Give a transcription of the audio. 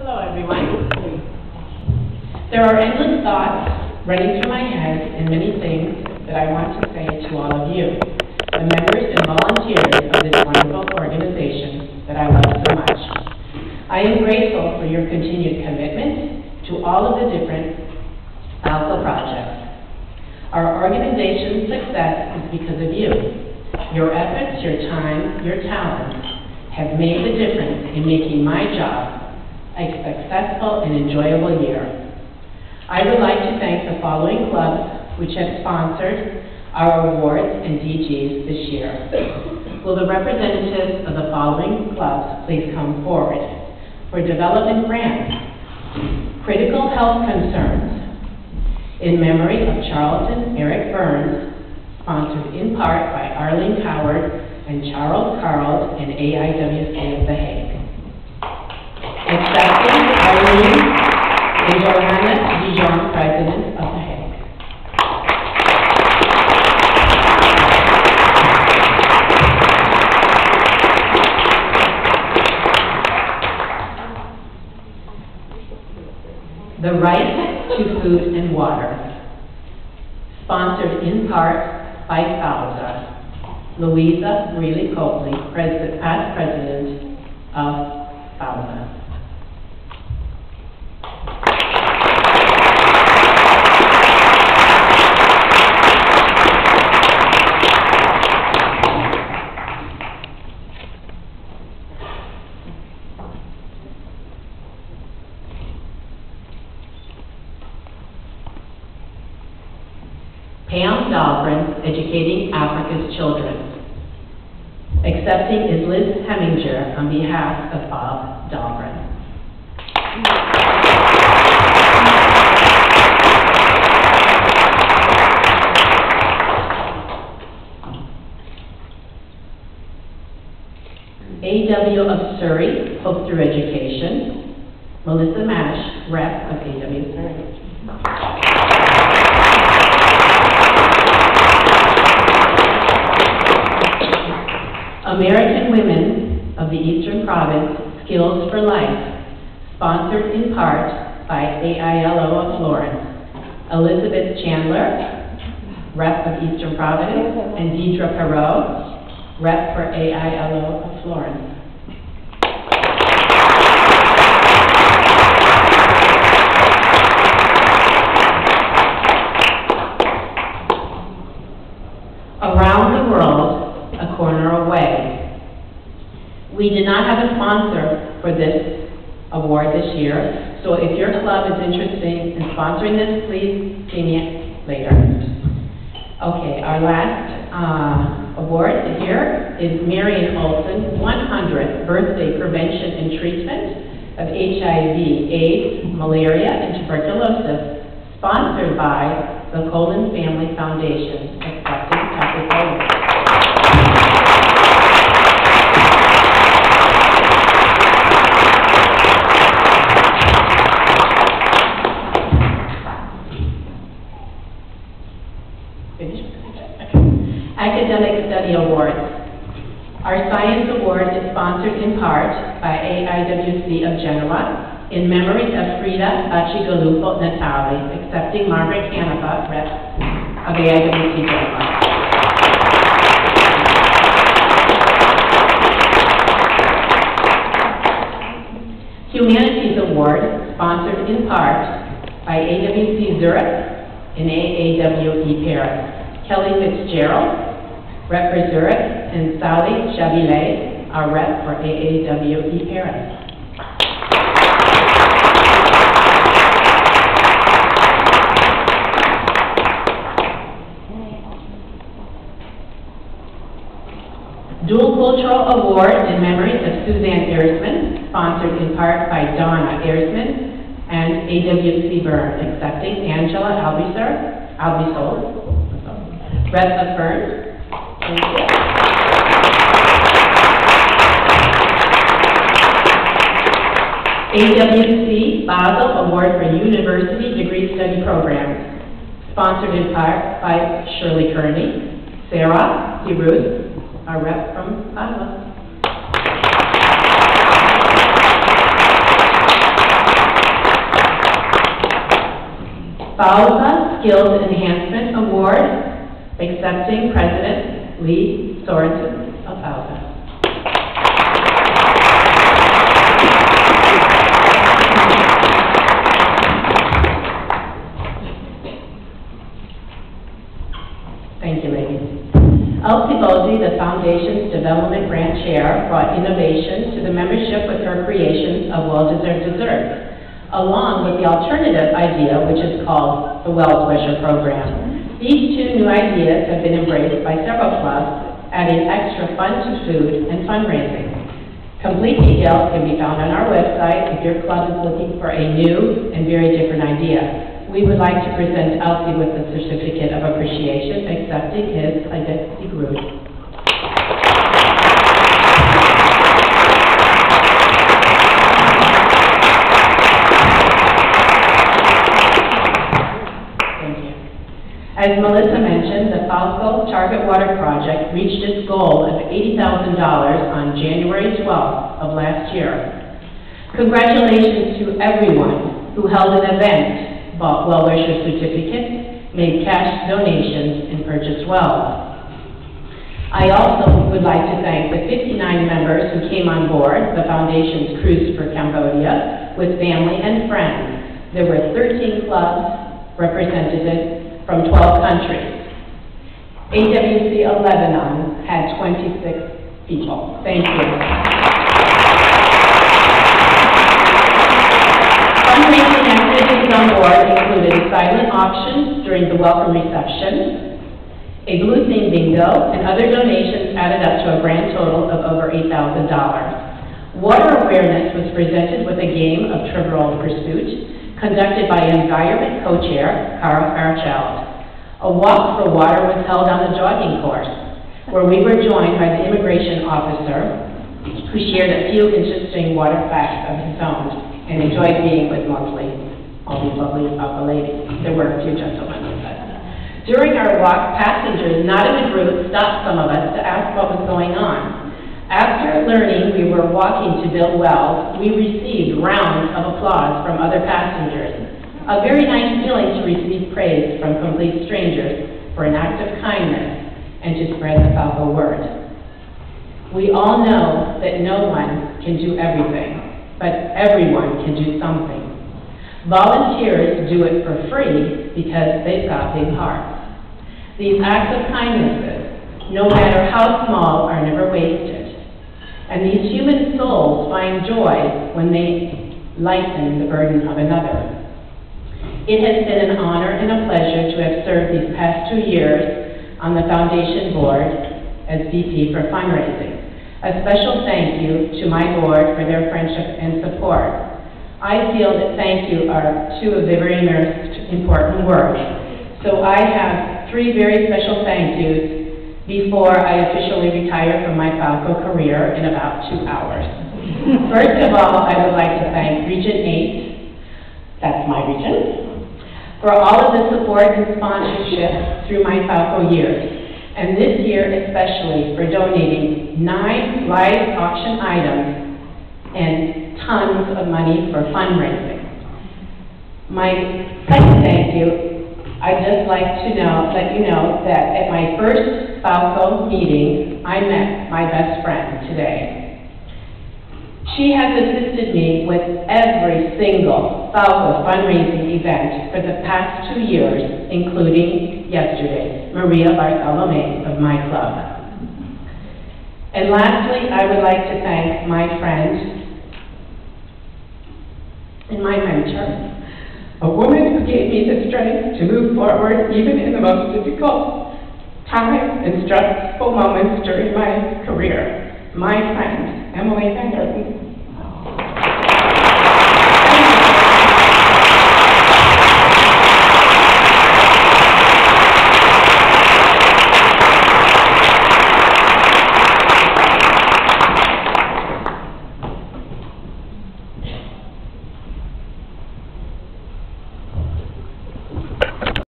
Hello, everyone. There are endless thoughts running through my head and many things that I want to say to all of you, the members and volunteers of this wonderful organization that I love so much. I am grateful for your continued commitment to all of the different ALPHA projects. Our organization's success is because of you. Your efforts, your time, your talents have made the difference in making my job a successful and enjoyable year. I would like to thank the following clubs which have sponsored our awards and DGs this year. Will the representatives of the following clubs please come forward? For development grants, critical health concerns, in memory of Charlton Eric Burns, sponsored in part by Arlene Coward and Charles Carls and AIWC of The Hague. Accepting Arlene and Johanna Dijon, President of The Hague. The Right to Food and Water, sponsored in part by FALSA, Louisa Greeley Copley, past President of FALSA. Pam Dahlgren, Educating Africa's Children. Accepting is Liz Heminger on behalf of Bob Dahlgren. AW of Surrey, Hope Through Education. Melissa Mash, Rep of AW Surrey. American Women of the Eastern Province, Skills for Life, sponsored in part by AILO of Florence. Elizabeth Chandler, Rep of Eastern Providence, and Deidre Perot, Rep for AILO of Florence. Around the World, a Corner Away. We did not have a sponsor for this award this year, so if your club is interested in sponsoring this, please see me later. Okay, our last award here is Marion Olson 100th Birthday Prevention and Treatment of HIV, AIDS, Malaria, and Tuberculosis, sponsored by the Colon Family Foundation, accepting Kathy Colon. Academic Study Awards. Our Science Award is sponsored in part by AIWC of Genoa in memory of Frida Bacigalupo Natali, accepting Margaret Canepa, Rep of AIWC Genoa. Humanities Award, sponsored in part by AWC Zurich and AAWE Paris. Kelly Fitzgerald, Rep for Zurich, and Sally Chavillet, our Rep for AAWE Paris. Dual Cultural Award in memory of Suzanne Ersman, sponsored in part by Donna Ersman and AWC Bern, accepting Angela Albisol, Rep of Bern. Thank you. AWC Basel Award for University Degree Study Programs, sponsored in part by Shirley Kearney, Sarah DeBruce, our rep from Basel. FAUSA Skills Enhancement Award, accepting President Lee Sorensen of FAUSA. Thank you, ladies. Elsie Bosey, the Foundation's Development Grant Chair, brought innovation to the membership with her creations of well-deserved desserts, along with the alternative idea, which is called the Well-Wisher Program. These two new ideas have been embraced by several clubs, adding extra fun to food and fundraising. Complete details can be found on our website if your club is looking for a new and very different idea. We would like to present Elsie with the Certificate of Appreciation, accepting his identity group. Thank you. As Melissa mentioned, the Falco Target Water Project reached its goal of $80,000 on January 12th of last year. Congratulations to everyone who held an event, bought well-wisher certificates, made cash donations, and purchased wells. I also would like to thank the 59 members who came on board the Foundation's cruise for Cambodia with family and friends. There were 13 clubs represented from 12 countries. AWC of Lebanon had 26 people. Thank you. Fundraising activities on board included silent auctions during the welcome reception, a blue theme bingo, and other donations added up to a grand total of over $8,000. Water awareness was presented with a game of Trivial Pursuit, conducted by Environment Co-Chair Carl Fairchild. A walk for water was held on the jogging course, where we were joined by the immigration officer, who shared a few interesting water facts of his own, and enjoyed being with mostly all these lovely ladies. There were a few gentlemen with us. During our walk, passengers, not in a group, stopped some of us to ask what was going on. After learning we were walking to build wells, we received rounds of applause from other passengers. A very nice feeling to receive praise from complete strangers for an act of kindness and to spread the Falco word. We all know that no one can do everything, but everyone can do something. Volunteers do it for free because they've got big hearts. These acts of kindnesses, no matter how small, are never wasted. And these human souls find joy when they lighten the burden of another. It has been an honor and a pleasure to have served these past 2 years on the Foundation Board as VP for Fundraising. A special thank you to my board for their friendship and support. I feel that thank you are two of the very most important words. So I have 3 very special thank yous before I officially retire from my Falco career in about 2 hours. First of all, I would like to thank Region 8, that's my region, for all of the support and sponsorship through my Falco years. And this year especially for donating 9 live auction items and tons of money for fundraising. My second thank you, I'd just like to let you know that at my first Falco meeting, I met my best friend today. She has assisted me with every single Falco fundraising event for the past 2 years, including yesterday, Maria Bartolome of my club. And lastly, I would like to thank my friend and my mentor, a woman who gave me the strength to move forward even in the most difficult times and stressful moments during my career, my friend, Emily Van Der.